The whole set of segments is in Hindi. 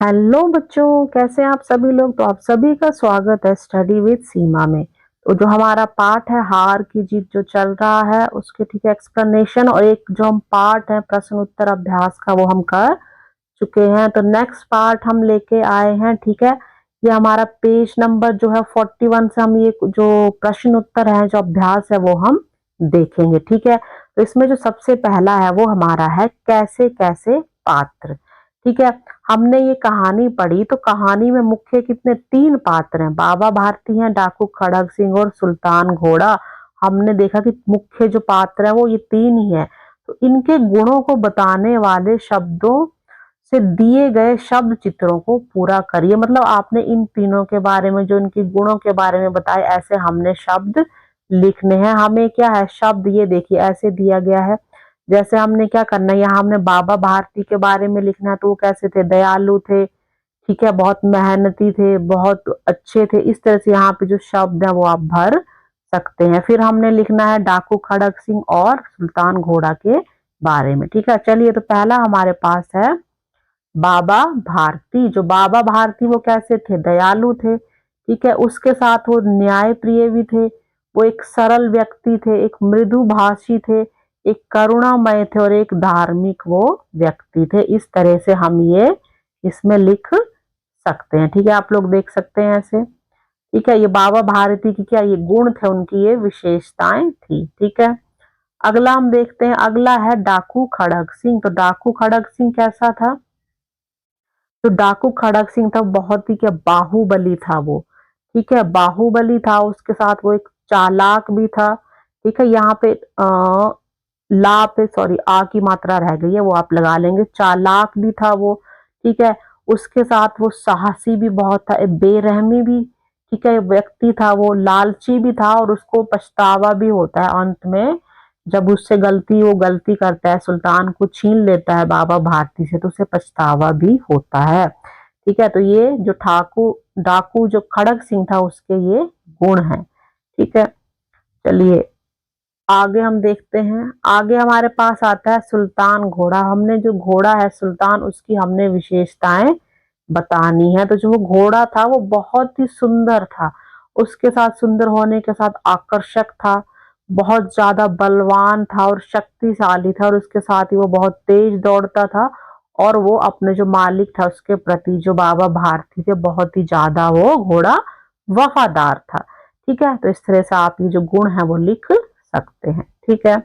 हेलो बच्चों, कैसे हैं आप सभी लोग। तो आप सभी का स्वागत है स्टडी विद सीमा में। तो जो हमारा पार्ट है हार की जीत जो चल रहा है उसके ठीक है एक्सप्लेनेशन और एक जो हम पार्ट है प्रश्न उत्तर अभ्यास का वो हम कर चुके हैं। तो नेक्स्ट पार्ट हम लेके आए हैं, ठीक है। ये हमारा पेज नंबर जो है 41 से हम ये जो प्रश्न उत्तर है जो अभ्यास है वो हम देखेंगे, ठीक है। तो इसमें जो सबसे पहला है वो हमारा है कैसे कैसे पात्र, ठीक है। हमने ये कहानी पढ़ी तो कहानी में मुख्य कितने तीन पात्र हैं, बाबा भारती हैं, डाकू खड़ग सिंह और सुल्तान घोड़ा। हमने देखा कि मुख्य जो पात्र है वो ये तीन ही है। तो इनके गुणों को बताने वाले शब्दों से दिए गए शब्द चित्रों को पूरा करिए। मतलब आपने इन तीनों के बारे में जो इनके गुणों के बारे में बताए ऐसे हमने शब्द लिखने हैं। हमें क्या है शब्द ये देखिए ऐसे दिया गया है। जैसे हमने क्या करना है, यहाँ हमने बाबा भारती के बारे में लिखना है। तो वो कैसे थे, दयालु थे, ठीक है, बहुत मेहनती थे, बहुत अच्छे थे। इस तरह से यहाँ पे जो शब्द है वो आप भर सकते हैं। फिर हमने लिखना है डाकू खड़ग सिंह और सुल्तान घोड़ा के बारे में, ठीक है। चलिए, तो पहला हमारे पास है बाबा भारती। जो बाबा भारती वो कैसे थे, दयालु थे, ठीक है। उसके साथ वो न्याय प्रिय भी थे, वो एक सरल व्यक्ति थे, एक मृदु भाषी थे, एक करुणामय थे और एक धार्मिक वो व्यक्ति थे। इस तरह से हम ये इसमें लिख सकते हैं, ठीक है। आप लोग देख सकते हैं ऐसे, ठीक है। ये बाबा भारती की क्या ये गुण थे, उनकी ये विशेषताएं थी, ठीक है। अगला हम देखते हैं, अगला है डाकू खड़ग सिंह। तो डाकू खड़ग सिंह कैसा था, तो डाकू खड़ग सिंह था बहुत ही क्या बाहुबली था वो, ठीक है, बाहुबली था। उसके साथ वो एक चालाक भी था, ठीक है। यहाँ पे ला पे सॉरी आ की मात्रा रह गई है, वो आप लगा लेंगे। चालाक भी था वो, ठीक है। उसके साथ वो साहसी भी बहुत था, बेरहमी भी, ठीक है, व्यक्ति था वो। लालची भी था और उसको पछतावा भी होता है अंत में, जब उससे वो गलती करता है, सुल्तान को छीन लेता है बाबा भारती से, तो उसे पछतावा भी होता है, ठीक है। तो ये जो डाकू जो खड़ग सिंह था उसके ये गुण हैं, ठीक है। चलिए आगे हम देखते हैं, आगे हमारे पास आता है सुल्तान घोड़ा। हमने जो घोड़ा है सुल्तान उसकी हमने विशेषताएं बतानी है। तो जो वो घोड़ा था वो बहुत ही सुंदर था, उसके साथ सुंदर होने के साथ आकर्षक था, बहुत ज्यादा बलवान था और शक्तिशाली था, और उसके साथ ही वो बहुत तेज दौड़ता था। और वो अपने जो मालिक था उसके प्रति जो बाबा भारती थे बहुत ही ज्यादा वो घोड़ा वफादार था, ठीक है। तो इस तरह से आप ये जो गुण है वो लिख सकते हैं, ठीक है।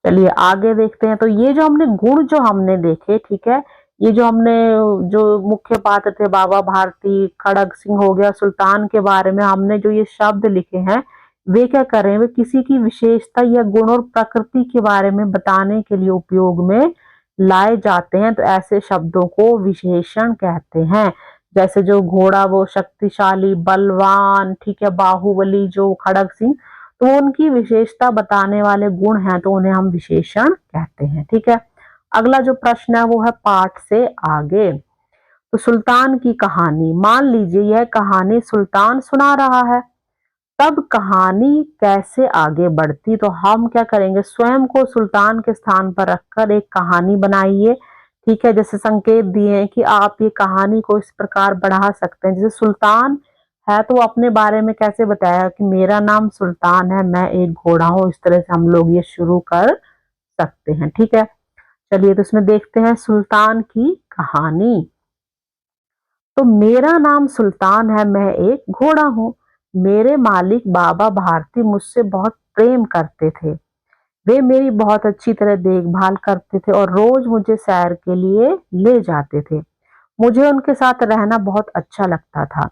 चलिए आगे देखते हैं। तो ये जो हमने गुण जो हमने देखे, ठीक है, ये जो हमने जो मुख्य पात्र थे बाबा भारती, खड़ग सिंह हो गया, सुल्तान के बारे में हमने जो ये शब्द लिखे हैं वे क्या कर रहे हैं, वे किसी की विशेषता या गुण और प्रकृति के बारे में बताने के लिए उपयोग में लाए जाते हैं। तो ऐसे शब्दों को विशेषण कहते हैं। जैसे जो घोड़ा वो शक्तिशाली बलवान, ठीक है, बाहुबली जो खड़ग सिंह, तो उनकी विशेषता बताने वाले गुण हैं तो उन्हें हम विशेषण कहते हैं, ठीक है। अगला जो प्रश्न है वो है पाठ से आगे। तो सुल्तान की कहानी, मान लीजिए यह कहानी सुल्तान सुना रहा है, तब कहानी कैसे आगे बढ़ती। तो हम क्या करेंगे, स्वयं को सुल्तान के स्थान पर रखकर एक कहानी बनाइए, ठीक है। जैसे संकेत दिए हैं कि आप ये कहानी को इस प्रकार बढ़ा सकते हैं, जैसे सुल्तान है तो वो अपने बारे में कैसे बताया कि मेरा नाम सुल्तान है, मैं एक घोड़ा हूं। इस तरह से हम लोग ये शुरू कर सकते हैं, ठीक है। चलिए तो इसमें देखते हैं सुल्तान की कहानी। तो मेरा नाम सुल्तान है, मैं एक घोड़ा हूँ। मेरे मालिक बाबा भारती मुझसे बहुत प्रेम करते थे, वे मेरी बहुत अच्छी तरह देखभाल करते थे और रोज मुझे सैर के लिए ले जाते थे। मुझे उनके साथ रहना बहुत अच्छा लगता था।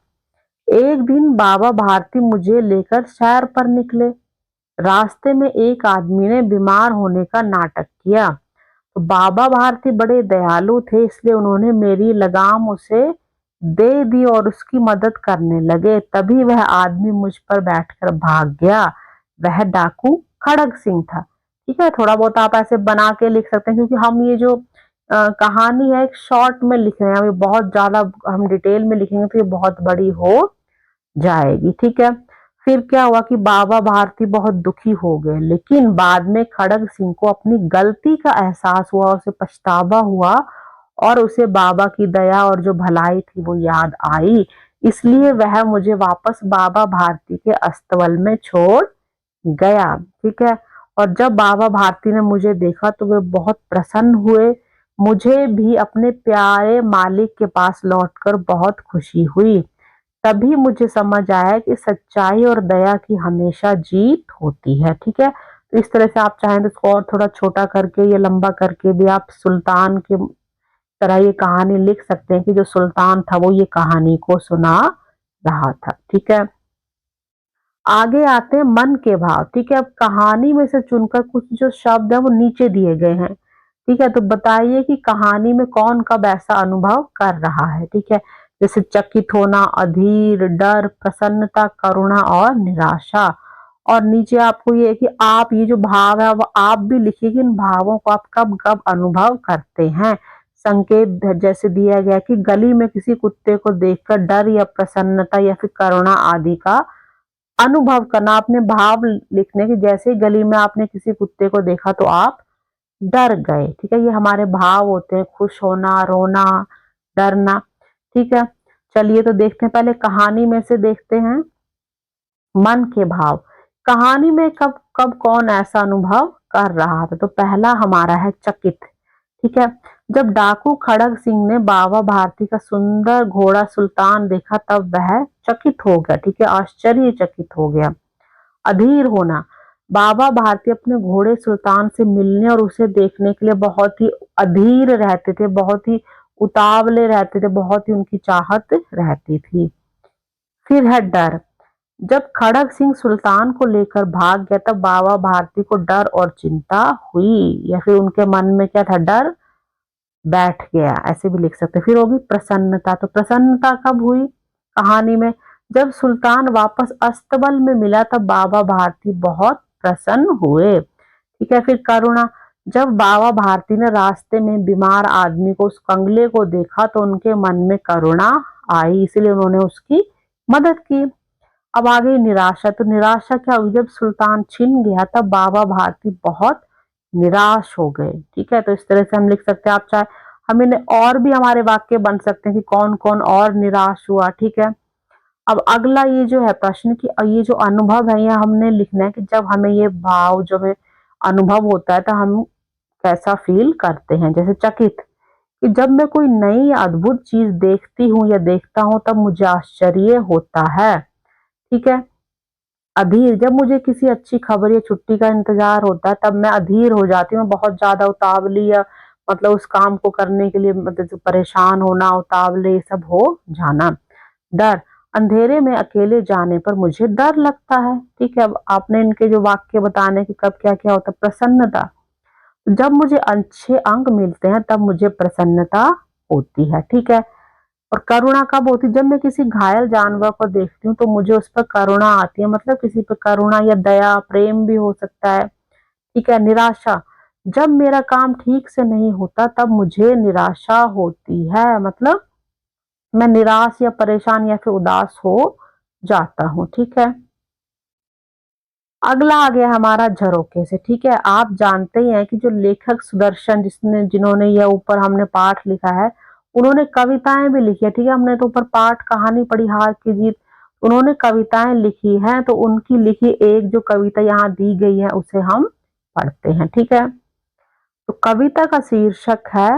एक दिन बाबा भारती मुझे लेकर सैर पर निकले। रास्ते में एक आदमी ने बीमार होने का नाटक किया। तो बाबा भारती बड़े दयालु थे, इसलिए उन्होंने मेरी लगाम उसे दे दी और उसकी मदद करने लगे। तभी वह आदमी मुझ पर बैठकर भाग गया। वह डाकू खड़ग सिंह था, ठीक है। थोड़ा बहुत आप ऐसे बना के लिख सकते हैं, क्योंकि हम ये जो कहानी है एक शॉर्ट में लिख रहे हैं, अभी बहुत ज्यादा हम डिटेल में लिखेंगे तो ये बहुत बड़ी हो जाएगी, ठीक है। फिर क्या हुआ कि बाबा भारती बहुत दुखी हो गए, लेकिन बाद में खड़ग सिंह को अपनी गलती का एहसास हुआ, उसे पछतावा हुआ और उसे बाबा की दया और जो भलाई थी वो याद आई, इसलिए वह मुझे वापस बाबा भारती के अस्तबल में छोड़ गया। ठीक है। और जब बाबा भारती ने मुझे देखा तो वे बहुत प्रसन्न हुए। मुझे भी अपने प्यारे मालिक के पास लौटकर बहुत खुशी हुई। तभी मुझे समझ आया कि सच्चाई और दया की हमेशा जीत होती है। ठीक है। तो इस तरह से आप चाहें तो इसको और थोड़ा छोटा करके या लंबा करके भी आप सुल्तान के तरह ये कहानी लिख सकते हैं कि जो सुल्तान था वो ये कहानी को सुना रहा था। ठीक है। आगे आते हैं मन के भाव। ठीक है। अब कहानी में से चुनकर कुछ जो शब्द है वो नीचे दिए गए हैं। ठीक है। तो बताइए कि कहानी में कौन कब ऐसा अनुभव कर रहा है। ठीक है। जैसे चकित होना, अधीर, डर, प्रसन्नता, करुणा और निराशा। और नीचे आपको ये है कि आप ये जो भाव है वो आप भी लिखिए कि इन भावों को आप कब कब अनुभव करते हैं। संकेत जैसे दिया गया कि गली में किसी कुत्ते को देखकर डर या प्रसन्नता या फिर करुणा आदि का अनुभव करना। आपने भाव लिखने की, जैसे ही गली में आपने किसी कुत्ते को देखा तो आप डर गए। ठीक है। ये हमारे भाव होते हैं, खुश होना, रोना, डरना। ठीक है। चलिए तो देखते हैं, पहले कहानी में से देखते हैं मन के भाव। कहानी में कब कब कौन ऐसा अनुभव कर रहा था। तो पहला हमारा है चकित। ठीक है। जब डाकू खड़ग सिंह ने बाबा भारती का सुंदर घोड़ा सुल्तान देखा तब वह चकित हो गया। ठीक है। आश्चर्यचकित हो गया। अधीर होना, बाबा भारती अपने घोड़े सुल्तान से मिलने और उसे देखने के लिए बहुत ही अधीर रहते थे, बहुत ही उतावले रहते थे, बहुत ही उनकी चाहत रहती थी। फिर है डर। जब खड़ग सिंह सुल्तान को लेकर भाग गया तब बाबा भारती को डर और चिंता हुई, या फिर उनके मन में क्या था, डर बैठ गया, ऐसे भी लिख सकते। फिर होगी प्रसन्नता। तो प्रसन्नता कब हुई कहानी में, जब सुल्तान वापस अस्तबल में मिला तब बाबा भारती बहुत प्रसन्न हुए। ठीक है। फिर करुणा, जब बाबा भारती ने रास्ते में बीमार आदमी को, उस कंगले को देखा तो उनके मन में करुणा आई, इसलिए उन्होंने उसकी मदद की। अब आ गई निराशा। तो निराशा क्या हुई, जब सुल्तान छिन गया तब बाबा भारती बहुत निराश हो गए। ठीक है। तो इस तरह से हम लिख सकते हैं। आप चाहे हम इन्हें और भी हमारे वाक्य बन सकते हैं कि कौन कौन और निराश हुआ। ठीक है। अब अगला ये जो है प्रश्न कि ये जो अनुभव है ये हमने लिखना है कि जब हमें ये भाव जो है अनुभव होता है तो हम कैसा फील करते हैं। जैसे चकित, कि जब मैं कोई नई या अद्भुत चीज देखती हूँ या देखता हूँ तब मुझे आश्चर्य होता है। ठीक है। अधीर, जब मुझे किसी अच्छी खबर या छुट्टी का इंतजार होता है तब मैं अधीर हो जाती हूँ, बहुत ज्यादा उतावली या मतलब उस काम को करने के लिए मतलब परेशान होना, उतावले, ये सब हो जाना। डर, अंधेरे में अकेले जाने पर मुझे डर लगता है। ठीक है। अब आपने इनके जो वाक्य बताने कि कब क्या क्या होता है। प्रसन्नता, जब मुझे अच्छे अंक मिलते हैं तब मुझे प्रसन्नता होती है। ठीक है। और करुणा कब होती है, जब मैं किसी घायल जानवर को देखती हूँ तो मुझे उस पर करुणा आती है, मतलब किसी पर करुणा या दया, प्रेम भी हो सकता है। ठीक है। निराशा, जब मेरा काम ठीक से नहीं होता तब मुझे निराशा होती है, मतलब मैं निराश या परेशान या फिर उदास हो जाता हूँ। ठीक है। अगला आ गया हमारा झरोखे से। ठीक है। आप जानते ही हैं कि जो लेखक सुदर्शन जिन्होंने यह ऊपर हमने पाठ लिखा है उन्होंने कविताएं भी लिखी है। ठीक है। हमने तो ऊपर पाठ कहानी पढ़ी हार की जीत, उन्होंने कविताएं लिखी हैं, तो उनकी लिखी एक जो कविता यहाँ दी गई है उसे हम पढ़ते हैं। ठीक है। तो कविता का शीर्षक है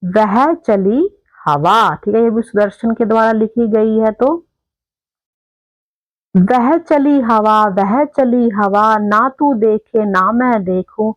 वह चली हवा। ठीक है। ये भी सुदर्शन के द्वारा लिखी गई है। तो वह चली हवा, वह चली हवा, ना तू देखे ना मैं देखूं,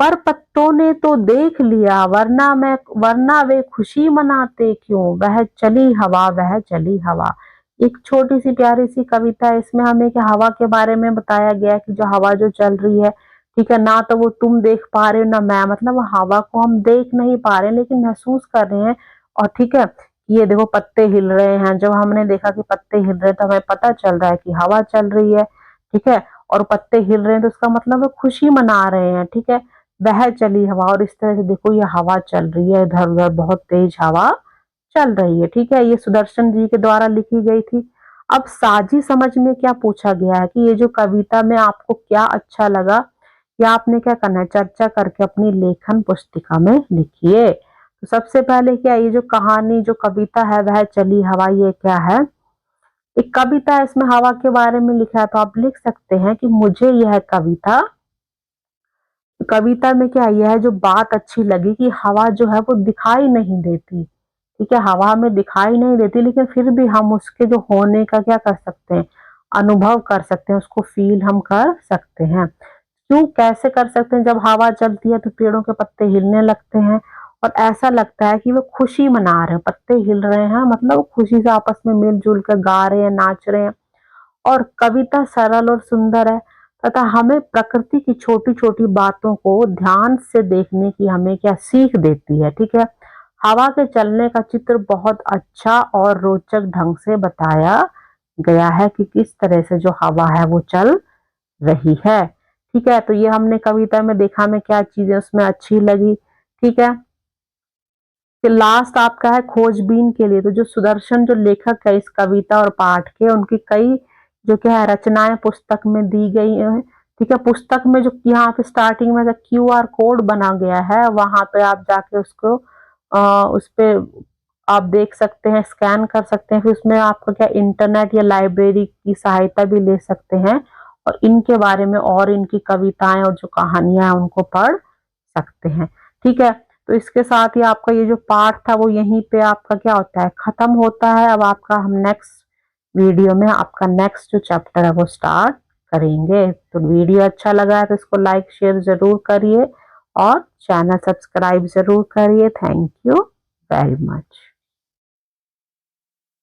पर पत्तों ने तो देख लिया, वरना वे खुशी मनाते क्यों। वह चली हवा, वह चली हवा। एक छोटी सी प्यारी सी कविता है। इसमें हमें क्या हवा के बारे में बताया गया है कि जो हवा जो चल रही है, ठीक है, ना तो वो तुम देख पा रहे हो ना मैं, मतलब हवा को हम देख नहीं पा रहे लेकिन महसूस कर रहे हैं। और ठीक है, ये देखो पत्ते हिल रहे हैं, जब हमने देखा कि पत्ते हिल रहे हैं तो हमें पता चल रहा है कि हवा चल रही है। ठीक है। और पत्ते हिल रहे हैं तो उसका मतलब वो खुशी मना रहे हैं। ठीक है। वह चली हवा, और इस तरह से देखो ये हवा चल रही है, इधर उधर बहुत तेज हवा चल रही है। ठीक है। ये सुदर्शन जी के द्वारा लिखी गई थी। अब साझी समझ में क्या पूछा गया है कि ये जो कविता में आपको क्या अच्छा लगा, या आपने क्या करना है, चर्चा करके अपनी लेखन पुस्तिका में लिखिए। तो सबसे पहले क्या, ये जो कहानी जो कविता है वह चली हवा, ये क्या है, एक कविता है, इसमें हवा के बारे में लिखा है। तो आप लिख सकते हैं कि मुझे यह कविता, कविता में क्या यह है जो बात अच्छी लगी कि हवा जो है वो दिखाई नहीं देती, ठीक है, हवा हमें दिखाई नहीं देती, लेकिन फिर भी हम उसके जो होने का क्या कर सकते हैं, अनुभव कर सकते हैं, उसको फील हम कर सकते हैं। क्यों, कैसे कर सकते हैं, जब हवा चलती है तो पेड़ों के पत्ते हिलने लगते हैं और ऐसा लगता है कि वो खुशी मना रहे हैं, पत्ते हिल रहे हैं मतलब खुशी से आपस में मिलजुल कर गा रहे हैं, नाच रहे हैं। और कविता सरल और सुंदर है तथा हमें प्रकृति की छोटी छोटी बातों को ध्यान से देखने की हमें क्या सीख देती है, ठीक है। हवा के चलने का चित्र बहुत अच्छा और रोचक ढंग से बताया गया है कि किस तरह से जो हवा है वो चल रही है, ठीक है। तो ये हमने कविता में देखा, हमें क्या चीजें उसमें अच्छी लगी, ठीक है। फिर लास्ट आपका है खोजबीन के लिए। तो जो सुदर्शन जो लेखक है इस कविता और पाठ के, उनकी कई जो क्या है रचनाएं पुस्तक में दी गई है, ठीक है। पुस्तक में जो यहाँ पे स्टार्टिंग में QR कोड बना गया है, वहां पे आप जाके उसको उस पे आप देख सकते हैं, स्कैन कर सकते हैं, फिर उसमें आपका क्या इंटरनेट या लाइब्रेरी की सहायता भी ले सकते हैं और इनके बारे में और इनकी कविताएं और जो कहानियां हैं उनको पढ़ सकते हैं, ठीक है। तो इसके साथ ही आपका ये जो पार्ट था वो यहीं पे आपका क्या होता है, खत्म होता है। अब आपका हम नेक्स्ट वीडियो में आपका नेक्स्ट जो चैप्टर है वो स्टार्ट करेंगे। तो वीडियो अच्छा लगा है तो इसको लाइक शेयर जरूर करिए और चैनल सब्सक्राइब जरूर करिए। Thank you very much.